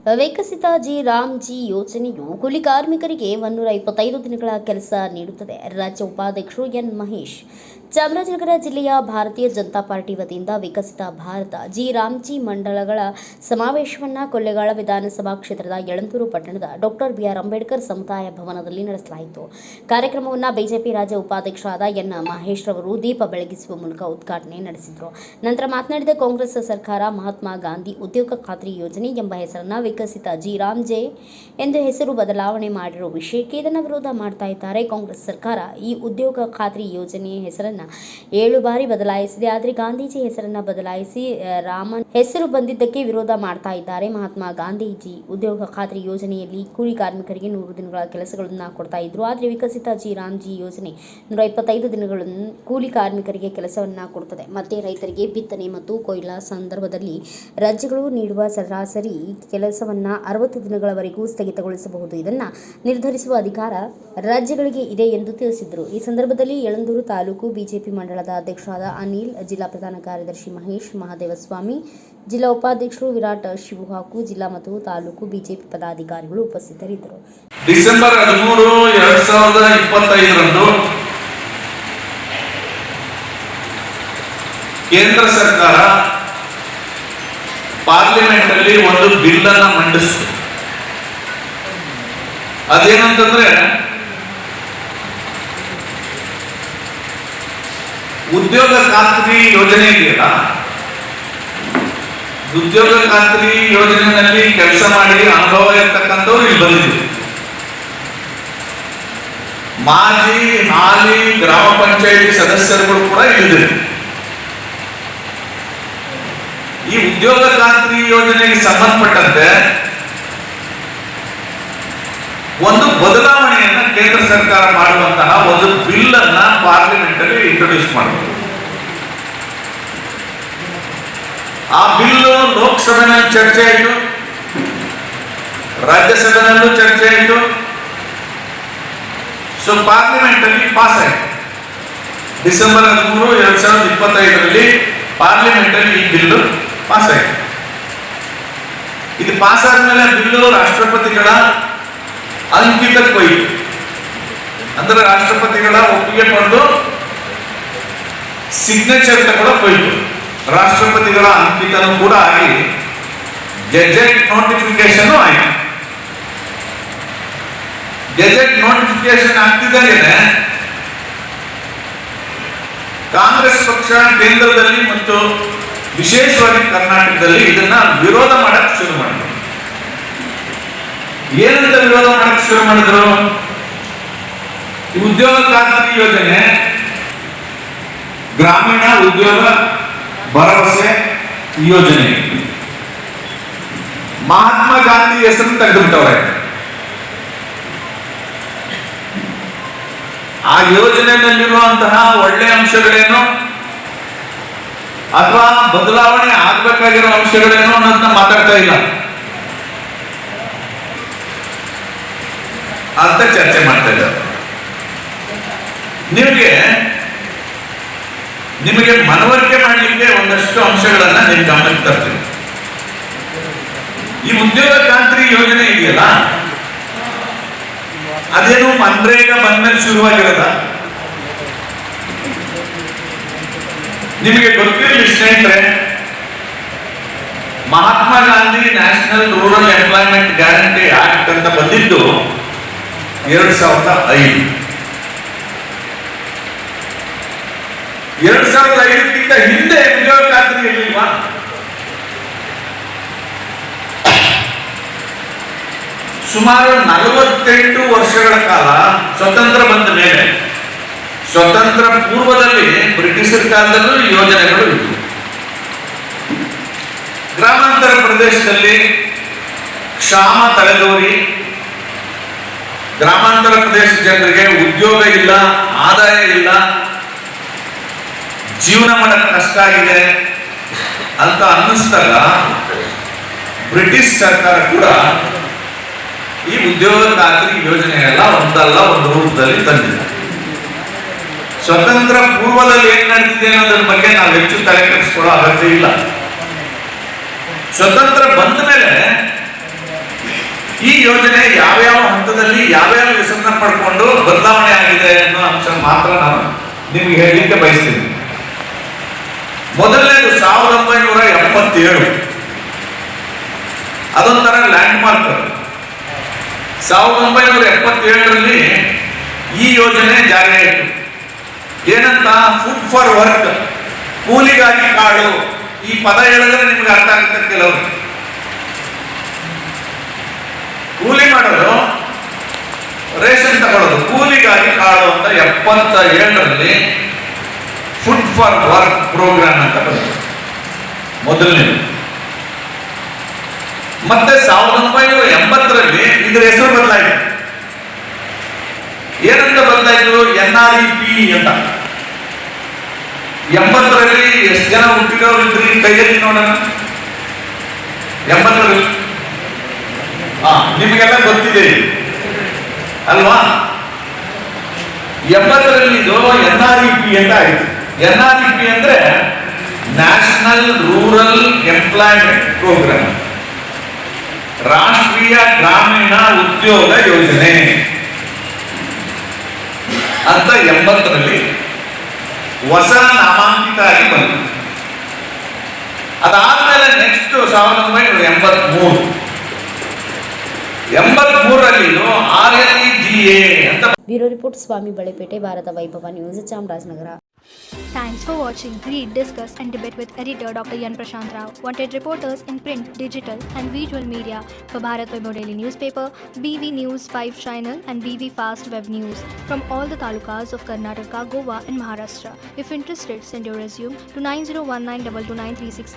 ವಿಕಸಿತ ರಾಮ್ಜಿ ಯೋಜನೆಯು ಕೂಲಿ ಕಾರ್ಮಿಕರಿಗೆ 125 ದಿನಗಳ ಕೆಲಸ ನೀಡುತ್ತದೆ. ರಾಜ್ಯ ಉಪಾಧ್ಯಕ್ಷರು ಎನ್ ಮಹೇಶ್. ಚಾಮರಾಜನಗರ ಜಿಲ್ಲೆಯ ಭಾರತೀಯ ಜನತಾ ಪಾರ್ಟಿ ವತಿಯಿಂದ ವಿಕಸಿತ ಭಾರತ ರಾಮ್ಜಿ ಮಂಡಳಗಳ ಸಮಾವೇಶವನ್ನು ಕೊಳ್ಳೇಗಾಲ ವಿಧಾನಸಭಾ ಕ್ಷೇತ್ರದ ಯಳಂದೂರು ಪಟ್ಟಣದ ಡಾಕ್ಟರ್ ಬಿ.ಆರ್. ಅಂಬೇಡ್ಕರ್ ಸಮುದಾಯ ಭವನದಲ್ಲಿ ನಡೆಸಲಾಯಿತು. ಕಾರ್ಯಕ್ರಮವನ್ನು ಬಿಜೆಪಿ ರಾಜ್ಯ ಉಪಾಧ್ಯಕ್ಷರಾದ ಎನ್ ಮಹೇಶ್ ರವರು ದೀಪ ಬೆಳಗಿಸುವ ಮೂಲಕ ಉದ್ಘಾಟನೆ ನಡೆಸಿದರು. ನಂತರ ಮಾತನಾಡಿದ ಕಾಂಗ್ರೆಸ್ ಸರ್ಕಾರ ಮಹಾತ್ಮ ಗಾಂಧಿ ಉದ್ಯೋಗ ಖಾತ್ರಿ ಯೋಜನೆ ಎಂಬ ಹೆಸರನ್ನು ವಿಕಸಿತ ರಾಮ್ಜೆ ಎಂದು ಹೆಸರು ಬದಲಾವಣೆ ಮಾಡಿರುವ ವಿಷಯಕ್ಕೆ ಇದನ್ನು ವಿರೋಧ ಮಾಡ್ತಾ ಇದ್ದಾರೆ. ಕಾಂಗ್ರೆಸ್ ಸರ್ಕಾರ ಈ ಉದ್ಯೋಗ ಖಾತ್ರಿ ಯೋಜನೆಯ ಹೆಸರನ್ನು 7 ಬಾರಿ ಬದಲಾಯಿಸಿದೆ. ಆದರೆ ಗಾಂಧೀಜಿ ಹೆಸರನ್ನು ಬದಲಾಯಿಸಿ ರಾಮನ್ ಹೆಸರು ಬಂದಿದ್ದಕ್ಕೆ ವಿರೋಧ ಮಾಡ್ತಾ ಇದ್ದಾರೆ. ಮಹಾತ್ಮ ಗಾಂಧೀಜಿ ಉದ್ಯೋಗ ಖಾತ್ರಿ ಯೋಜನೆಯಲ್ಲಿ ಕೂಲಿ ಕಾರ್ಮಿಕರಿಗೆ 100 ದಿನಗಳ ಕೆಲಸಗಳನ್ನು ಕೊಡ್ತಾ ಇದ್ರು. ಆದರೆ ವಿಕಸಿತ ರಾಮ್ಜಿ ಯೋಜನೆ 125 ದಿನಗಳನ್ನು ಕೂಲಿ ಕಾರ್ಮಿಕರಿಗೆ ಕೆಲಸವನ್ನ ಕೊಡುತ್ತದೆ. ಮತ್ತೆ ರೈತರಿಗೆ ಬಿತ್ತನೆ ಮತ್ತು ಕೊಯ್ಲ ಸಂದರ್ಭದಲ್ಲಿ ರಾಜ್ಯಗಳು ನೀಡುವ ಸರಾಸರಿ ಕೆಲಸವನ್ನ 60 ದಿನಗಳವರೆಗೂ ಸ್ಥಗಿತಗೊಳಿಸಬಹುದು. ಇದನ್ನ ನಿರ್ಧರಿಸುವ ಅಧಿಕಾರ ರಾಜ್ಯಗಳಿಗೆ ಇದೆ ಎಂದು ತಿಳಿಸಿದರು. ಈ ಸಂದರ್ಭದಲ್ಲಿ ಯಳಂದೂರು ತಾಲೂಕು ಬಿಜೆಪಿ ಮಂಡಳದ ಅಧ್ಯಕ್ಷರಾದ ಅನಿಲ್, ಜಿಲ್ಲಾ ಪ್ರಧಾನ ಕಾರ್ಯದರ್ಶಿ ಮಹೇಶ್, ಮಹದೇವಸ್ವಾಮಿ, ಜಿಲ್ಲಾ ಉಪಾಧ್ಯಕ್ಷರು ವಿರಾಟ್, ಶಿವು ಹಾಗೂ ಜಿಲ್ಲಾ ಮತ್ತು ತಾಲೂಕು ಬಿಜೆಪಿ ಪದಾಧಿಕಾರಿಗಳು ಉಪಸ್ಥಿತರಿದ್ದರು. ಡಿಸೆಂಬರ್ 13, 2025 ಕೇಂದ್ರ ಸರ್ಕಾರ ಪಾರ್ಲಿಮೆಂಟ್ ಅಲ್ಲಿ ಒಂದು ಬಿಲ್ ಅನ್ನು ಮಂಡಿಸಿತು. ಅದೇನಂತಂದ್ರೆ ಉದ್ಯೋಗ ಖಾತ್ರಿ ಯೋಜನೆ ಇದೆಯಲ್ಲ, ಉದ್ಯೋಗ ಖಾತ್ರಿ ಯೋಜನೆಯಲ್ಲಿ ಕೆಲಸ ಮಾಡಿ ಅನುಭವ ಇರ್ತಕ್ಕಂಥವ್ರು ಇಲ್ಲಿ ಬಂದಿದ್ರು. ಮಾಜಿ ಹಾಲಿ ಗ್ರಾಮ ಪಂಚಾಯತಿ ಸದಸ್ಯರುಗಳು ಕೂಡ ಇಲ್ಲಿದ್ದಾರೆ. ಈ ಉದ್ಯೋಗ ಖಾತ್ರಿ ಯೋಜನೆಗೆ ಸಂಬಂಧಪಟ್ಟಂತೆ ಒಂದು ಬದಲಾವಣೆಯನ್ನು ಕೇಂದ್ರ ಸರ್ಕಾರ ಮಾಡುವಂತಹ ಒಂದು ಬಿಲ್ ಅನ್ನ ಪಾರ್ಲಿಮೆಂಟ್ ಅಲ್ಲಿ ಇಂಟ್ರೊಡ್ಯೂಸ್ ಮಾಡಬಹುದು. ಆ ಬಿಲ್ ಲೋಕಸಭೆಯಲ್ಲಿ ಚರ್ಚೆ ಆಯಿತು, ರಾಜ್ಯಸಭೆಯಲ್ಲೂ ಚರ್ಚೆ ಆಯಿತು, ಸೊ ಪಾರ್ಲಿಮೆಂಟ್ ಅಲ್ಲಿ ಪಾಸ್ ಆಯಿತು. ಡಿಸೆಂಬರ್ 13, 2025 ಪಾರ್ಲಿಮೆಂಟ್ ಅಲ್ಲಿ ಈ ಬಿಲ್ ಪಾಸ್ ಆಯಿತು. ಇದು ಪಾಸ್ ಆದ್ಮೇಲೆ ಬಿಲ್ಲು ರಾಷ್ಟ್ರಪತಿಗಳ ಅಂಕಿತಕ್ಕೆ ಹೋಯಿತು. ಅಂದ್ರೆ ರಾಷ್ಟ್ರಪತಿಗಳ ಒಪ್ಪಿಗೆ ಪಡೆದು ಸಿಗ್ನೇಚರ್ ತಗೊಳ್ಳೋಕೆ ಹೋಯಿತು. ರಾಷ್ಟ್ರಪತಿಗಳ ಅಂಕಿತನೂ ಕೂಡ ಆಗಿ ಗೆಜೆಟ್ ನೋಟಿಫಿಕೇಶನ್ ಆಯಿತು. ಗೆಜೆಟ್ ನೋಟಿಫಿಕೇಶನ್ ಆಗ್ತಿದ್ದಾಗೇನೆ ಕಾಂಗ್ರೆಸ್ ಪಕ್ಷ ಕೇಂದ್ರದಲ್ಲಿ ಮತ್ತು ವಿಶೇಷವಾಗಿ ಕರ್ನಾಟಕದಲ್ಲಿ ಇದನ್ನ ವಿರೋಧ ಮಾಡಕ್ಕೆ ಶುರು ಮಾಡಿದ್ರು. ಏನಂತ ವಿರೋಧ ಮಾಡಕ್ಕೆ ಶುರು ಮಾಡಿದ್ರು? ಈ ಉದ್ಯೋಗ ಖಾತ್ರಿ ಯೋಜನೆ ಗ್ರಾಮೀಣ ಉದ್ಯೋಗ ಭರವಸೆ ಯೋಜನೆ ಮಹಾತ್ಮ ಗಾಂಧಿ ಹೆಸರನ್ನು ತೆಗೆದುಬಿಟ್ಟವ್ರೆ. ಆ ಯೋಜನೆಯಲ್ಲಿರುವಂತಹ ಒಳ್ಳೆ ಅಂಶಗಳೇನು ಅಥವಾ ಬದಲಾವಣೆ ಆಗ್ಬೇಕಾಗಿರೋ ಅಂಶಗಳೇನು ಅನ್ನೋದನ್ನ ಮಾತಾಡ್ತಾ ಇಲ್ಲ ಅಂತ ಚರ್ಚೆ ಮಾಡ್ತಾ ಇದ್ದಾರೆ. ನಿಮಗೆ ಮನವರಿಕೆ ಮಾಡಲಿಕ್ಕೆ ಒಂದಷ್ಟು ಅಂಶಗಳನ್ನ ನೀವು ಗಮನಕ್ಕೆ ತರ್ತೀವಿ. ಈ ಉದ್ಯೋಗ ಖಾತ್ರಿ ಯೋಜನೆ ಇದೆಯಲ್ಲ, ಅದೇನು ಮನ್ರೇಗಾ ಬಂದ್ಮೇಲೆ ಶುರುವಾಗಿರೋದ? ನಿಮಗೆ ಗೊತ್ತಿರಲಿ ಸ್ನೇಹಿತರೆ, Mahatma Gandhi national rural employment guarantee act ಅಂತ ಬಂದಿದ್ದು 2005. 2005ಕ್ಕಿಂತ ಹಿಂದೆ ಉದ್ಯೋಗ ಖಾತ್ರಿ ಇರಲಿಲ್ವಾ? ಸುಮಾರು 48 ವರ್ಷಗಳ ಕಾಲ ಸ್ವತಂತ್ರ ಬಂದ ಮೇಲೆ, ಸ್ವತಂತ್ರ ಪೂರ್ವದಲ್ಲಿ ಬ್ರಿಟಿಷರ ಕಾಲದಲ್ಲೂ ಯೋಜನೆಗಳು ಇತ್ತು. ಗ್ರಾಮಾಂತರ ಪ್ರದೇಶದಲ್ಲಿ ಕ್ಷಾಮ ತಲೆದೋರಿ ಗ್ರಾಮಾಂತರ ಪ್ರದೇಶ ಜನರಿಗೆ ಉದ್ಯೋಗ ಇಲ್ಲ, ಆದಾಯ ಇಲ್ಲ, ಜೀವನ ಮಾಡಕ್ಕೆ ಕಷ್ಟ ಆಗಿದೆ ಅಂತ ಅನ್ನಿಸ್ದಾಗ ಬ್ರಿಟಿಷ್ ಸರ್ಕಾರ ಕೂಡ ಈ ಉದ್ಯೋಗ ಖಾತ್ರಿ ಯೋಜನೆಯೆಲ್ಲ ಒಂದಲ್ಲ ಒಂದು ರೂಪದಲ್ಲಿ ತಂದಿದೆ. ಸ್ವತಂತ್ರ ಪೂರ್ವದಲ್ಲಿ ಏನ್ ನಡೆದಿದೆ ಅನ್ನೋದ್ರ ಬಗ್ಗೆ ನಾವು ಹೆಚ್ಚು ತಲೆ ಕೆಡಿಸ್ಕೊಳ್ಳೋ ಅಗತ್ಯ ಇಲ್ಲ. ಸ್ವತಂತ್ರ ಬಂದ ಮೇಲೆ ಈ ಯೋಜನೆ ಯಾವ್ಯಾವ ಹಂತದಲ್ಲಿ ಯಾವ್ಯಾವ ಹೆಸರನ್ನ ಪಡ್ಕೊಂಡು ಬದಲಾವಣೆ ಆಗಿದೆ ಅನ್ನೋ ಅಂಶ ಮಾತ್ರ ನಾನು ನಿಮ್ಗೆ ಹೇಳಲಿಕ್ಕೆ ಬಯಸ್ತೀನಿ. ಮೊದಲನೇದು 1977, ಅದೊಂಥರ ಲ್ಯಾಂಡ್ ಮಾರ್ಕ್. 1977ರಲ್ಲಿ ಈ ಯೋಜನೆ ಜಾರಿಯಾಯಿತು. ಏನಂತ? ಫುಡ್ ಫಾರ್ ವರ್ಕ್, ಕೂಲಿಗಾಗಿ ಕಾಳು. ಈ ಪದ ಹೇಳಿದ್ರೆ ನಿಮ್ಗೆ ಅರ್ಥ ಆಗುತ್ತೆ. ಕೆಲವರು ಕೂಲಿ ಮಾಡೋದು, ರೇಷನ್ ತಗೊಳ್ಳೋದು, ಕೂಲಿಗಾಗಿ ಕಾಳು ಅಂತ 77ರಲ್ಲಿ ಫುಡ್ ಫಾರ್ ವರ್ಕ್ ಪ್ರೋಗ್ರಾಮ್ ಅಂತ ಬಂತು ಮೊದಲನೇದು. ಮತ್ತೆ 1980ರಲ್ಲಿ ಇದರ ಹೆಸರು ಬದಲಾಯಿತು. ಏನಂತ ಬದಲಾಯಿತು? NREP ಅಂತ. 80ರಲ್ಲಿ ಎಷ್ಟು ಜನ ಹುಟ್ಟಿದವರು ಇದ್ರಿ? ಕೈಯಲ್ಲಿ ನೋಡೋಣ. 80ರಲ್ಲಿ ನಿಮಗೆಲ್ಲ ಗೊತ್ತಿದೆ ಅಲ್ವಾ? 80ರಲ್ಲಿ ಇದು NREP ಅಂತ ಆಯಿತು. NREP ಅಂದ್ರೆ ನ್ಯಾಷನಲ್ ರೂರಲ್ ಎಂಪ್ಲಾಯ್ಮೆಂಟ್ ಪ್ರೋಗ್ರಾಮ್, ರಾಷ್ಟ್ರೀಯ ಗ್ರಾಮೀಣ ಉದ್ಯೋಗ ಯೋಜನೆ ಅಂತ 80ರಲ್ಲಿ ಹೊಸ ನಾಮಾಂಕಿತ ಆಗಿ ಬಂತು. ಅದಾದ್ಮೇಲೆ ನೆಕ್ಸ್ಟ್ 1983ರಲ್ಲಿ ಇದು RLEGA ಅಂತ. ಬ್ಯೂರೋ ರಿಪೋರ್ಟ್, ಸ್ವಾಮಿ ಬಳೆಪೇಟೆ, ಭಾರತ ವೈಭವ news, Chamarajanagar. Thanks for watching. Read, discuss and debate with editor Dr. Yan Prashant Rao. Wanted reporters in print, digital and visual media for Bharat Vaibhav Daily Newspaper, BV News 5 Channel and BV Fast Web News from all the talukas of Karnataka, Goa and Maharashtra. If interested, send your resume to 9019229369.